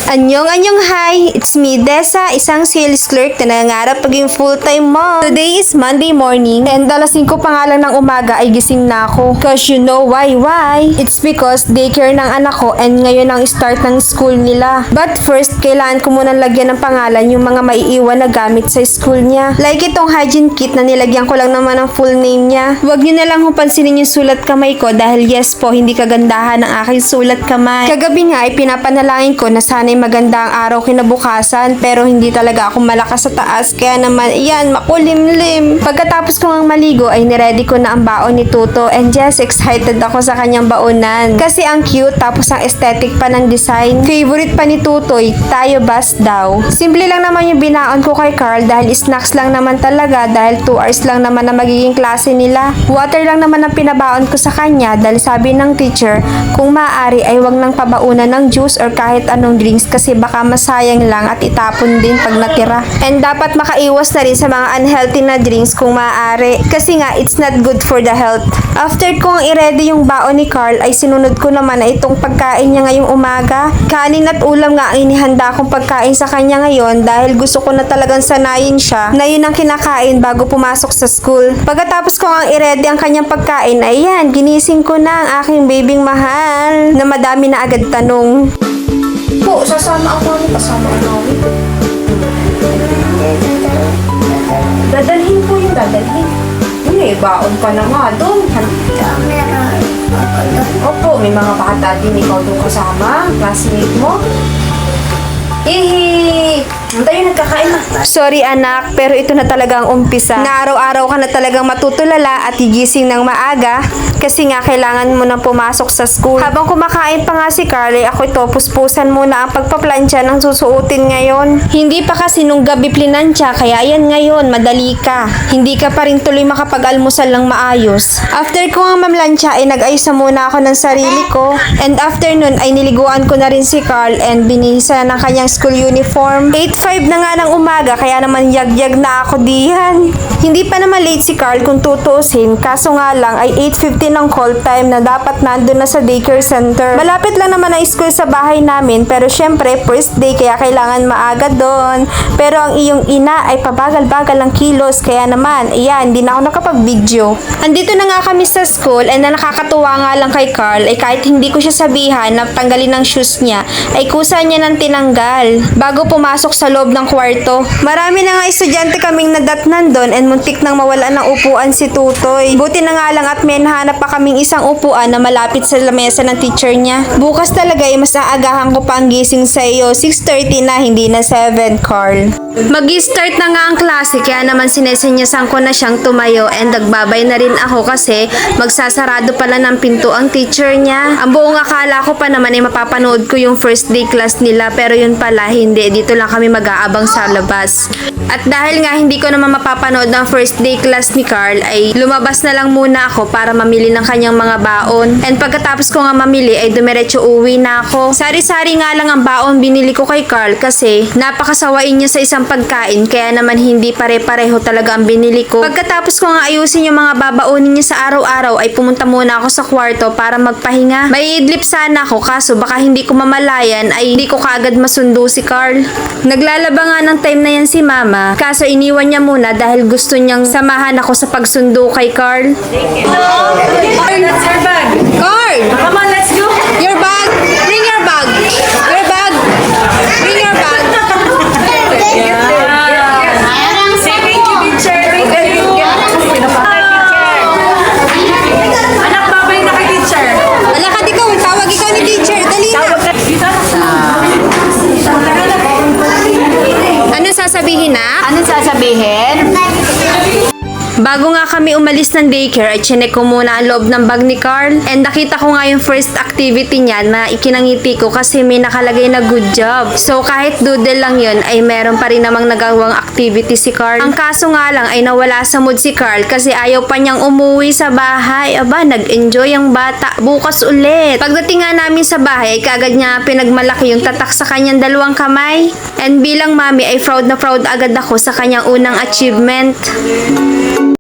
Anyong hi! It's me, Dessa, isang sales clerk na nangangarap maging full-time mom. Today is Monday morning and alas 5 pa nga lang ng umaga ay gising na ako. Cause you know why? It's because daycare ng anak ko and ngayon ang start ng school nila. But first, kailangan ko munang lagyan ng pangalan yung mga maiiwan na gamit sa school niya. Like itong hygiene kit na nilagyan ko lang naman ang full name niya. Huwag niyo na lang pansinin yung sulat kamay ko dahil yes po, hindi kagandahan ang aking sulat kamay. Kagabi nga ay pinapanalangin ko na sana'y maganda ang araw kinabukasan pero hindi talaga ako malakas sa taas kaya naman iyan makulimlim. Pagkatapos ko ngang maligo ay niready ko na ang baon ni Tuto and yes, excited ako sa kanyang baonan. Kasi ang cute tapos ang aesthetic pa ng design. Favorite pa ni Tutoy, tayo bus daw. Simple lang naman yung binaon ko kay Carl dahil snacks lang naman talaga dahil 2 hours lang naman na magiging klase nila. Water lang naman ang pinabaon ko sa kanya dahil sabi ng teacher kung maaari ay wag nang pabaunan ng juice or kahit anong drinks kasi baka masayang lang at itapon din pag natira. And dapat makaiwas na rin sa mga unhealthy na drinks kung maaari kasi nga it's not good for the health. After kong i-ready yung baon ni Carl ay sinunod ko naman na itong pagkain niya ngayong umaga. Kanin at ulam nga ang inihanda kong pagkain sa kanya ngayon dahil gusto ko na talagang sanayin siya na yun ang kinakain bago pumasok sa school. Pagkatapos ko ang i-ready ang kanyang pagkain ay yan, ginising ko na ang aking babing mahal na madami na agad tanong. Po, sasama ako rin. Kasama ako rin. Dadalhin po yung dadalhin. May baon pa na nga doon. Opo, may mga bata din ikaw doon kasama. Classmate mo. Hihi! Tayo nagkakain na. Sorry anak, pero ito na talaga ang umpisa. Na araw-araw ka na talagang matutulala at higising ng maaga kasi nga kailangan mo nang pumasok sa school. Habang kumakain pa nga si Carly, ako ito puspusan muna ang pagpaplansya ng susuotin ngayon. Hindi pa kasi nung gabi plinansya, kaya yan ngayon, madali ka. Hindi ka pa rin tuloy makapag-almusal ng maayos. After ko nga mamlansya ay nag-ayos na muna ako ng sarili ko. And after nun ay niliguan ko na rin si Carl and binihisa ng kanyang school uniform. 8:05 na nga ng umaga kaya naman yagyag na ako diyan. Hindi pa naman late si Carl kung tutuusin kaso nga lang ay 8:50 ng call time na dapat nandun na sa daycare center. Malapit lang naman ang school sa bahay namin pero syempre first day kaya kailangan maaga doon. Pero ang iyong ina ay pabagal-bagal ang kilos kaya naman ayan, hindi na ako nakapag-video. Andito na nga kami sa school and na nakakatuwa nga lang kay Carl ay kahit hindi ko siya sabihan na tanggalin ang shoes niya ay kusa niya nang tinanggal bago pumasok sa loob ng kwarto. Marami na nga estudyante kaming nadatnan doon and muntik nang mawala ng upuan si Tutoy. Buti na nga lang at may nahanap pa kaming isang upuan na malapit sa lamesa ng teacher niya. Bukas talaga ay mas aagahan ko pa ang gising sa iyo. 6:30 na, hindi na 7, Carl. Mag-start na nga ang klase kaya naman sinesenyasan ko na siyang tumayo and nagbabay na rin ako kasi magsasarado pala ng pinto ang teacher niya. Ang buong akala ko pa naman ay mapapanood ko yung first day class nila pero yun pala hindi. Dito lang kami mag-aabang sa labas. At dahil nga hindi ko naman mapapanood ang first day class ni Carl ay lumabas na lang muna ako para mamili ng kanyang mga baon. And pagkatapos ko nga mamili ay dumiretso uwi na ako. Sari-sari nga lang ang baon binili ko kay Carl kasi napakasawain niya sa isang pagkain kaya naman hindi pare-pareho talaga ang binili ko. Pagkatapos ko nga ayusin yung mga babaunin niya sa araw-araw ay pumunta muna ako sa kwarto para magpahinga. May idlip sana ako kaso baka hindi ko mamalayan ay hindi ko kaagad masundo si Carl. Naglalaba nga ng time na yan si Mama kaso iniwan niya muna dahil gusto niyang samahan ako sa pagsundo kay Carl. Carl, that's your bag. Carl! Come on, let's go. Your bag! Bring your bag! Your bag! Bring your bag! Say thank you, teacher. Thank you. Anak, babay na kay teacher. Alakad ikaw, tawag ikaw ni teacher. Dali na! Ano sasabihin na? Anong sasabihin? Bago nga kami umalis ng daycare ay chinek ko muna ang loob ng bag ni Carl and nakita ko nga yung first activity niya na ikinangiti ko kasi may nakalagay na good job. So kahit doodle lang yun ay meron pa rin namang nagawang activity si Carl. Ang kaso nga lang ay nawala sa mood si Carl kasi ayaw pa niyang umuwi sa bahay. Aba, nag-enjoy ang bata. Bukas ulit. Pagdating nga namin sa bahay ay kaagad niya pinagmalaki yung tatak sa kanyang 2 kamay. And bilang mami ay proud na proud agad ako sa kanyang unang achievement.